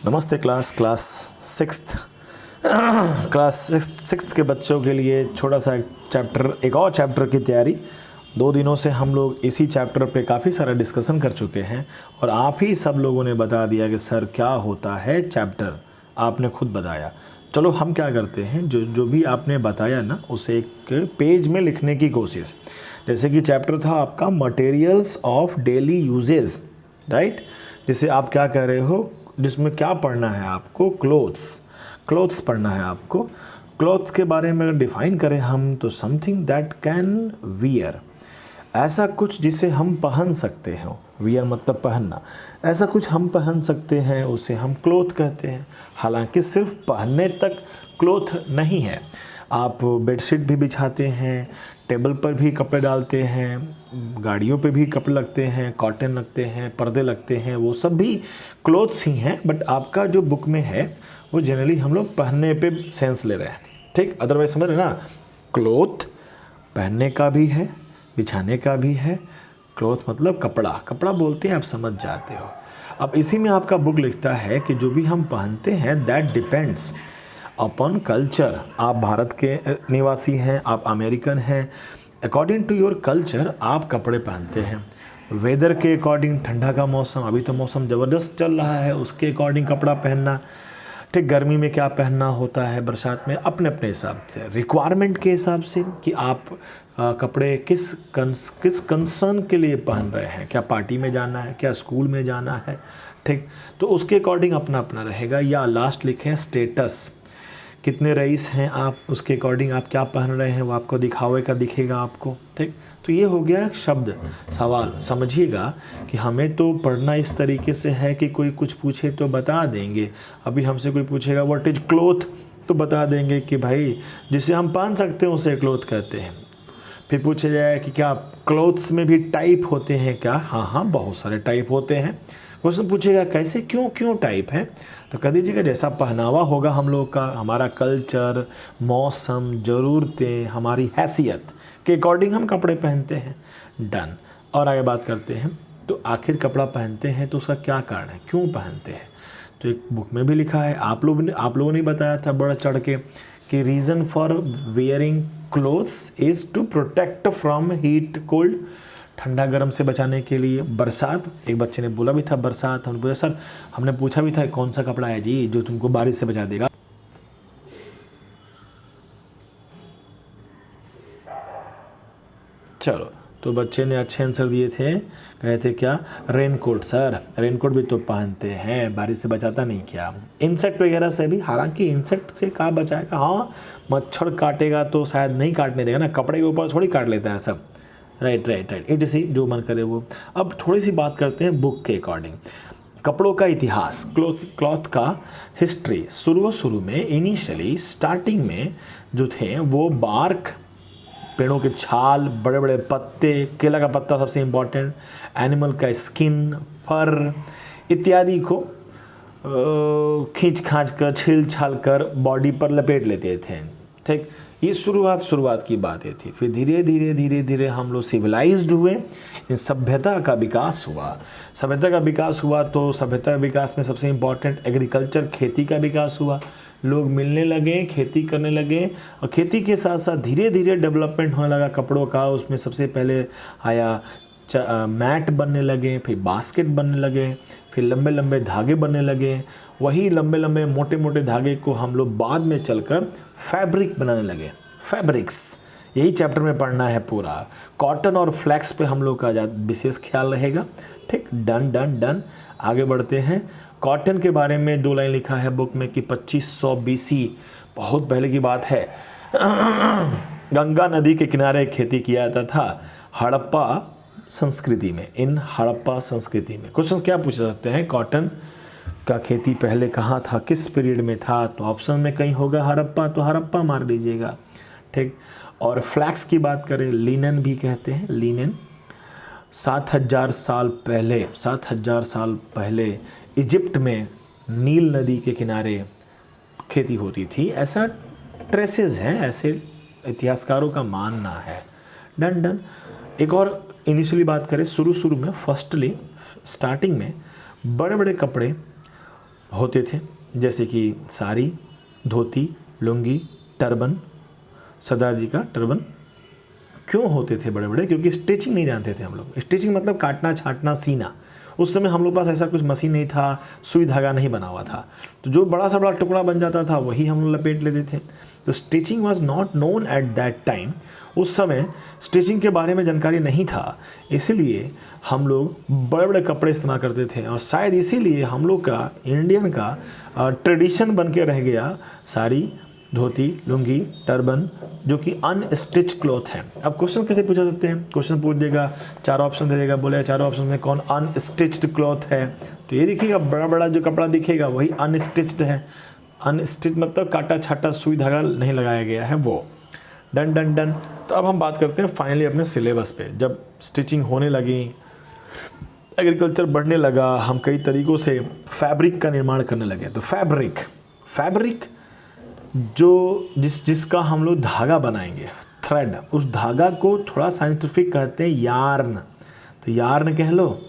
नमस्ते class sixth sixth के बच्चों के लिए छोटा सा एक और चैप्टर की तैयारी। 2 दिनों से हम लोग इसी चैप्टर पे काफ़ी सारा डिस्कशन कर चुके हैं और आप ही सब लोगों ने बता दिया कि सर क्या होता है चैप्टर, आपने खुद बताया। चलो हम क्या करते हैं, जो भी आपने बताया ना उसे एक पेज में लिखने की कोशिश। जैसे कि चैप्टर था आपका materials of daily uses, right. जिसे आप क्या कह रहे हो, जिसमें क्या पढ़ना है आपको, क्लोथ्स पढ़ना है आपको। क्लोथ्स के बारे में अगर डिफाइन करें हम तो समथिंग दैट कैन वियर, ऐसा कुछ जिसे हम पहन सकते हैं। वियर मतलब पहनना, ऐसा कुछ हम पहन सकते हैं उसे हम क्लोथ कहते हैं। हालांकि सिर्फ पहनने तक क्लोथ नहीं है, आप बेडशीट भी बिछाते हैं, टेबल पर भी कपड़े डालते हैं, गाड़ियों पे भी कपड़े लगते हैं, कॉटन लगते हैं, पर्दे लगते हैं, वो सब भी क्लोथ्स ही हैं। बट आपका जो बुक में है वो जनरली हम लोग पहनने पे सेंस ले रहे हैं, ठीक। अदरवाइज समझ रहे ना, क्लोथ पहनने का भी है, बिछाने का भी है। क्लोथ मतलब कपड़ा बोलते हैं, आप समझ जाते हो। अब इसी में आपका बुक लिखता है कि जो भी हम पहनते हैं दैट डिपेंड्स अपॉन कल्चर। आप भारत के निवासी हैं, आप अमेरिकन हैं, अकॉर्डिंग टू योर कल्चर आप कपड़े पहनते हैं। वेदर के अकॉर्डिंग, ठंडा का मौसम, अभी तो मौसम ज़बरदस्त चल रहा है, उसके अकॉर्डिंग कपड़ा पहनना, ठीक। गर्मी में क्या पहनना होता है, बरसात में, अपने अपने हिसाब से, रिक्वायरमेंट के हिसाब से कि आप कपड़े किस कंसर्न के लिए पहन रहे हैं, क्या पार्टी में जाना है, क्या स्कूल में जाना है, ठीक। तो उसके अकॉर्डिंग अपना अपना रहेगा। या लास्ट लिखें स्टेटस, कितने रईस हैं आप, उसके अकॉर्डिंग आप क्या पहन रहे हैं वो आपको दिखावे का दिखेगा आपको, ठीक। तो ये हो गया शब्द सवाल। समझिएगा कि हमें तो पढ़ना इस तरीके से है कि कोई कुछ पूछे तो बता देंगे। अभी हमसे कोई पूछेगा व्हाट इज क्लोथ, तो बता देंगे कि भाई जिसे हम पहन सकते हैं उसे क्लोथ कहते हैं। फिर पूछा जाए कि क्या क्लोथ्स में भी टाइप होते हैं क्या, हाँ बहुत सारे टाइप होते हैं। क्वेश्चन पूछेगा कैसे, क्यों टाइप है, तो कह दीजिएगा जैसा पहनावा होगा हम लोग का, हमारा कल्चर, मौसम, ज़रूरतें, हमारी हैसियत के अकॉर्डिंग हम कपड़े पहनते हैं। डन। और आगे बात करते हैं, तो आखिर कपड़ा पहनते हैं तो उसका क्या कारण है, क्यों पहनते हैं। तो एक बुक में भी लिखा है, आप लोगों ने बताया था बढ़ चढ़ के कि reason for wearing clothes is to protect from heat cold, ठंडा गर्म से बचाने के लिए। बरसात, एक बच्चे ने बोला भी था बरसात, हमने पूछा सर, हमने पूछा भी था कौन सा कपड़ा है जी जो तुमको बारिश से बचा देगा। चलो, तो बच्चे ने अच्छे आंसर दिए थे, कहे थे क्या, रेनकोट सर, रेनकोट भी तो पहनते हैं, बारिश से बचाता नहीं क्या। इंसेक्ट वगैरह से भी, हालांकि इंसेक्ट से कहाँ बचाएगा, हाँ मच्छर काटेगा तो शायद नहीं काटने देगा ना, कपड़े के ऊपर थोड़ी काट लेता है सब, राइट। इट जो मन करे वो। अब थोड़ी सी बात करते हैं बुक के अकॉर्डिंग, कपड़ों का इतिहास, क्लॉथ का हिस्ट्री। शुरू में इनिशियली स्टार्टिंग में जो थे वो बार्क, पेड़ों के छाल, बड़े बड़े पत्ते, केला का पत्ता सबसे इम्पॉर्टेंट, एनिमल का स्किन, फर इत्यादि को खींच खांच कर, छील छाल कर बॉडी पर लपेट लेते थे, ठीक। ये शुरुआत की बातें थी। फिर धीरे धीरे हम लोग सिविलाइज्ड हुए, सभ्यता का विकास हुआ। तो सभ्यता विकास में सबसे इम्पॉर्टेंट एग्रीकल्चर, खेती का विकास हुआ। लोग मिलने लगे, खेती करने लगे, और खेती के साथ साथ धीरे धीरे डेवलपमेंट होने लगा कपड़ों का। उसमें सबसे पहले आया मैट बनने लगे, फिर बास्केट बनने लगे, फिर लंबे लंबे धागे बनने लगे। वही लंबे लंबे मोटे मोटे धागे को हम लोग बाद में चलकर फैब्रिक बनाने लगे, फैब्रिक्स। यही चैप्टर में पढ़ना है पूरा। कॉटन और फ्लैक्स पे हम लोग का विशेष ख्याल रहेगा, ठीक। डन। आगे बढ़ते हैं। कॉटन के बारे में 2 लाइन लिखा है बुक में कि 2500 BC, बहुत पहले की बात है, गंगा नदी के किनारे खेती किया जाता था हड़प्पा संस्कृति में। इन हड़प्पा संस्कृति में क्वेश्चन क्या पूछ सकते हैं, कॉटन का खेती पहले कहाँ था, किस पीरियड में था, तो ऑप्शन में कहीं होगा हड़प्पा, तो हड़प्पा मार लीजिएगा, ठीक। और फ्लैक्स की बात करें, लिनन भी कहते हैं, लिनन 7000 साल पहले इजिप्ट में नील नदी के किनारे खेती होती थी, ऐसा ट्रेसेस हैं, ऐसे इतिहासकारों का मानना है। डन। एक और इनिशियली बात करें, शुरू में फर्स्टली स्टार्टिंग में बड़े बड़े कपड़े होते थे, जैसे कि साड़ी, धोती, लुंगी, टर्बन। सरदार जी का टर्बन क्यों होते थे बड़े बड़े? क्योंकि स्टिचिंग नहीं जानते थे हम लोग। स्टिचिंग मतलब काटना, छाटना, सीना। उस समय हम लोग पास ऐसा कुछ मशीन नहीं था, सुई धागा नहीं बना हुआ था, तो जो बड़ा सा बड़ा टुकड़ा बन जाता था वही हम लोग लपेट लेते थे। तो stitching was not known at that time. उस समय स्टिचिंग के बारे में जानकारी नहीं था, इसलिए हम लोग बड़े बड़े कपड़े इस्तेमाल करते थे। और शायद इसीलिए हम लोग का इंडियन का ट्रेडिशन बन के रह गया साड़ी, धोती, लुंगी, टर्बन, जो कि अनस्टिच क्लॉथ है। अब क्वेश्चन कैसे पूछा सकते हैं? क्वेश्चन पूछ देगा, 4 ऑप्शन दे देगा, बोले 4 ऑप्शन में कौन अनस्टिच्ड क्लॉथ है, तो ये दिखेगा बड़ा बड़ा जो कपड़ा दिखेगा वही अनस्टिच्ड है। अनस्टिच मतलब काटा छाटा सुई धागा नहीं लगाया गया है वो। Done done done. तो अब हम बात करते हैं फाइनली अपने सिलेबस पे। जब स्टिचिंग होने लगी, एग्रीकल्चर बढ़ने लगा, हम कई तरीक़ों से फैब्रिक का निर्माण करने लगे। तो फैब्रिक जो जिसका हम लोग धागा बनाएंगे, थ्रेड, उस धागा को थोड़ा साइंटिफिक कहते हैं यार्न। तो यार्न कह लो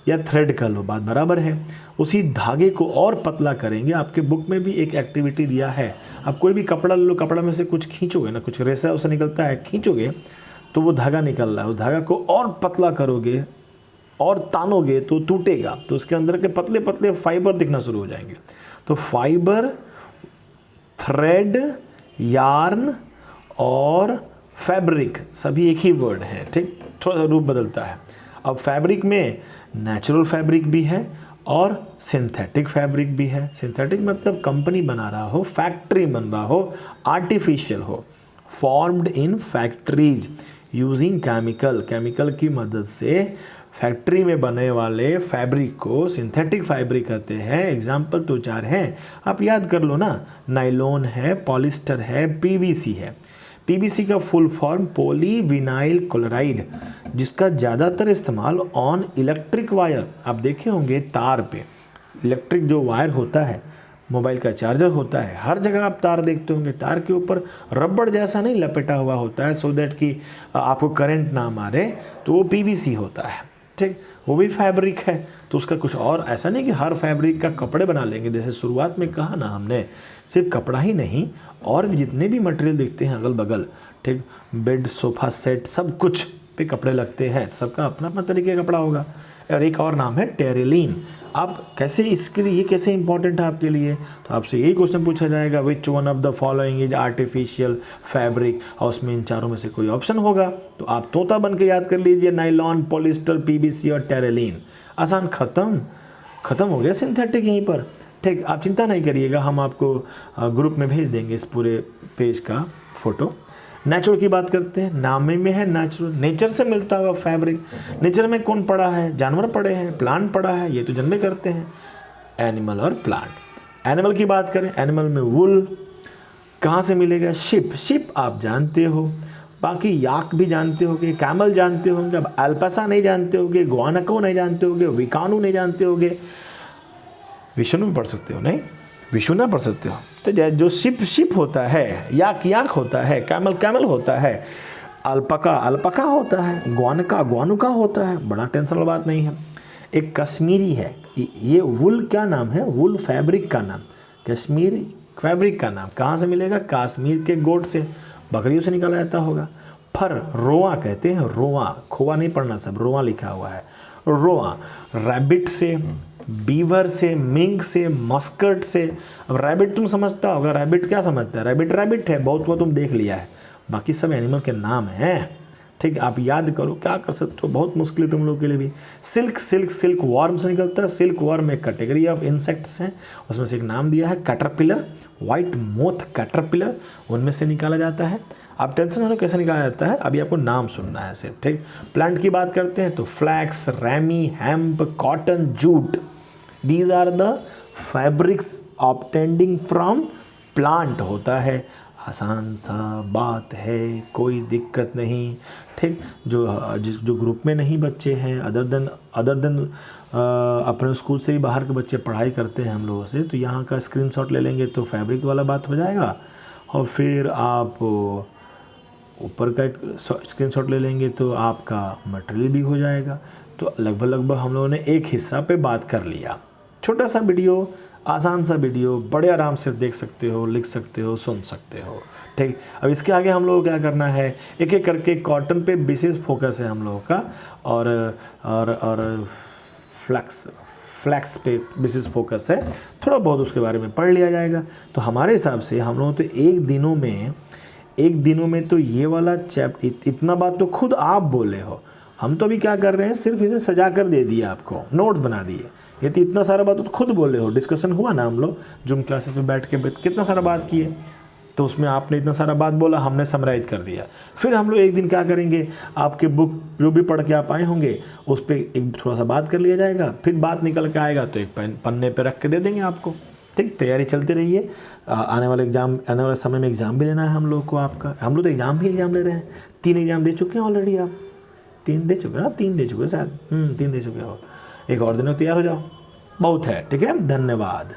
या थ्रेड कह लो, बात बराबर है। उसी धागे को और पतला करेंगे। आपके बुक में भी एक एक्टिविटी दिया है, आप कोई भी कपड़ा ले लो, कपड़ा में से कुछ खींचोगे ना, कुछ रेसा उसे निकलता है, खींचोगे तो वो धागा निकल रहा है, उस धागा को और पतला करोगे और तानोगे तो टूटेगा, तो उसके अंदर के पतले पतले फाइबर दिखना शुरू हो जाएंगे। तो फाइबर, थ्रेड, यार्न और फैब्रिक सभी एक ही वर्ड है, ठीक, थोड़ा सा रूप बदलता है। अब फैब्रिक में नेचुरल फैब्रिक भी है और सिंथेटिक फैब्रिक भी है। सिंथेटिक मतलब कंपनी बना रहा हो, फैक्ट्री बन रहा हो, आर्टिफिशियल हो, formed in factories using chemical की मदद से फैक्ट्री में बने वाले फैब्रिक को सिंथेटिक फैब्रिक कहते हैं। एग्जाम्पल तो 4 हैं, आप याद कर लो ना, नाइलॉन है, पॉलिस्टर है, पीवीसी है। पीवीसी का फुल फॉर्म पॉलीविनाइल क्लोराइड, जिसका ज़्यादातर इस्तेमाल ऑन इलेक्ट्रिक वायर, आप देखे होंगे तार पे इलेक्ट्रिक जो वायर होता है, मोबाइल का चार्जर होता है, हर जगह आप तार देखते होंगे, तार के ऊपर रबड़ जैसा नहीं लपेटा हुआ होता है सो दैट कि आपको करंट ना मारे, तो वो पीवीसी होता है, ठीक, वो भी फैब्रिक है। तो उसका कुछ और ऐसा नहीं कि हर फैब्रिक का कपड़े बना लेंगे, जैसे शुरुआत में कहा ना हमने, सिर्फ कपड़ा ही नहीं और भी जितने भी मटेरियल दिखते हैं अगल बगल, ठीक, बेड, सोफ़ा सेट, सब कुछ पे कपड़े लगते हैं, सबका अपना अपना तरीके का कपड़ा होगा। और एक और नाम है टेरेलिन। आप कैसे, इसके लिए ये कैसे इंपॉर्टेंट है आपके लिए, तो आपसे यही क्वेश्चन पूछा जाएगा, which one of the following is artificial fabric, और उसमें इन चारों में से कोई ऑप्शन होगा तो आप तोता बन के याद कर लीजिए, नाइलॉन, पॉलिस्टर, पीवीसी और टेरेलिन। आसान, ख़त्म हो गया सिंथेटिक यहीं पर, ठीक। आप चिंता नहीं करिएगा, हम आपको ग्रुप में भेज देंगे इस पूरे पेज का फ़ोटो। नेचुरल की बात करते हैं, नाम में है नेचुरल, नेचर से मिलता हुआ फैब्रिक। नेचर में कौन पड़ा है? जानवर पड़े हैं, प्लांट पड़ा है, ये तो जन्मे करते हैं, एनिमल और प्लांट। एनिमल की बात करें, एनिमल में वुल कहाँ से मिलेगा? शिप आप जानते हो, बाकी याक भी जानते होगे, कैमल जानते होंगे, अब अल्पासा नहीं जानते होगे, गुआनाको नहीं जानते होगे, विकानू नहीं जानते होगे, विष्णु भी पढ़ सकते हो, नहीं विष्णु ना पढ़ सकते हो। तो जो शिप होता है, याक होता है, कैमल होता है, अल्पका होता है, ग्वानुका होता है, बड़ा टेंशन वाली बात नहीं है। एक कश्मीरी है, ये वुल क्या नाम है? वुल फैब्रिक का नाम, कश्मीरी फैब्रिक का नाम कहाँ से मिलेगा? कश्मीर के गोट से, बकरियों से निकाला जाता होगा। फर, रोआ कहते हैं, रोआ, खोआ नहीं पढ़ना, सब रोआ लिखा हुआ है, रोआ। रैबिट से, बीवर से, मिंक से, मस्कट से। अब रैबिट तुम समझता होगा, रैबिट क्या समझता है? रैबिट है, बहुत वो तुम देख लिया है, बाकी सब एनिमल के नाम हैं, ठीक। आप याद करो, क्या कर सकते हो, बहुत मुश्किल है तुम लोग के लिए भी। सिल्क वर्म से निकलता है। सिल्क वर्म एक कैटेगरी ऑफ इंसेक्ट्स हैं, उसमें से एक नाम दिया है कैटरपिलर, वाइट मोथ कैटरपिलर, उनमें से निकाला जाता है। आप टेंशन ना लो कैसे निकाला जाता है, अभी आपको नाम सुनना है सिर्फ, ठीक। प्लांट की बात करते हैं तो flax, ramie, hemp, cotton, jute, these are the fabrics obtained from plant होता है। आसान सा बात है, कोई दिक्कत नहीं, ठीक। जो ग्रुप में नहीं बच्चे हैं, अदर देन अपने स्कूल से ही बाहर के बच्चे पढ़ाई करते हैं हम लोगों से, तो यहाँ का स्क्रीनशॉट ले लेंगे तो फैब्रिक वाला बात हो जाएगा, और फिर आप ऊपर का एक स्क्रीनशॉट ले लेंगे तो आपका मटेरियल भी हो जाएगा। तो लगभग हम लोगों ने एक हिस्सा पे बात कर लिया। छोटा सा वीडियो आसान सा वीडियो, बड़े आराम से देख सकते हो, लिख सकते हो, सुन सकते हो। ठीक, अब इसके आगे हम लोगों को क्या करना है, एक एक करके कॉटन पे विशेष फोकस है हम लोगों का, और फ्लैक्स पे विशेष फोकस है। थोड़ा बहुत उसके बारे में पढ़ लिया जाएगा। तो हमारे हिसाब से हम लोग तो एक दिनों में तो ये वाला चैप्टर, इतना बात तो खुद आप बोले हो, हम तो अभी क्या कर रहे हैं, सिर्फ इसे सजा कर दे दिया, आपको नोट्स बना दिए। ये तो इतना सारा बात तो खुद बोले हो, डिस्कशन हुआ ना हम लोग जूम क्लासेस में बैठ के कितना सारा बात किए, तो उसमें आपने इतना सारा बात बोला, हमने समराइज कर दिया। फिर हम लोग एक दिन क्या करेंगे, आपके बुक जो भी पढ़ के आप आए होंगे उस पर एक थोड़ा सा बात कर लिया जाएगा, फिर बात निकल के आएगा तो एक पन्ने पे रख के दे देंगे आपको। ठीक, तैयारी चलती रहिए। आने वाले समय में एग्ज़ाम भी लेना है हम लोग को आपका। हम लोग तो एग्ज़ाम ले रहे हैं, 3 एग्ज़ाम दे चुके हैं ऑलरेडी। आप 3 दे चुके हैं ना, 3 दे चुके हैं शायद, 3 दे चुके हो। एक और दिन में तैयार हो जाओ, बहुत है। ठीक है, धन्यवाद।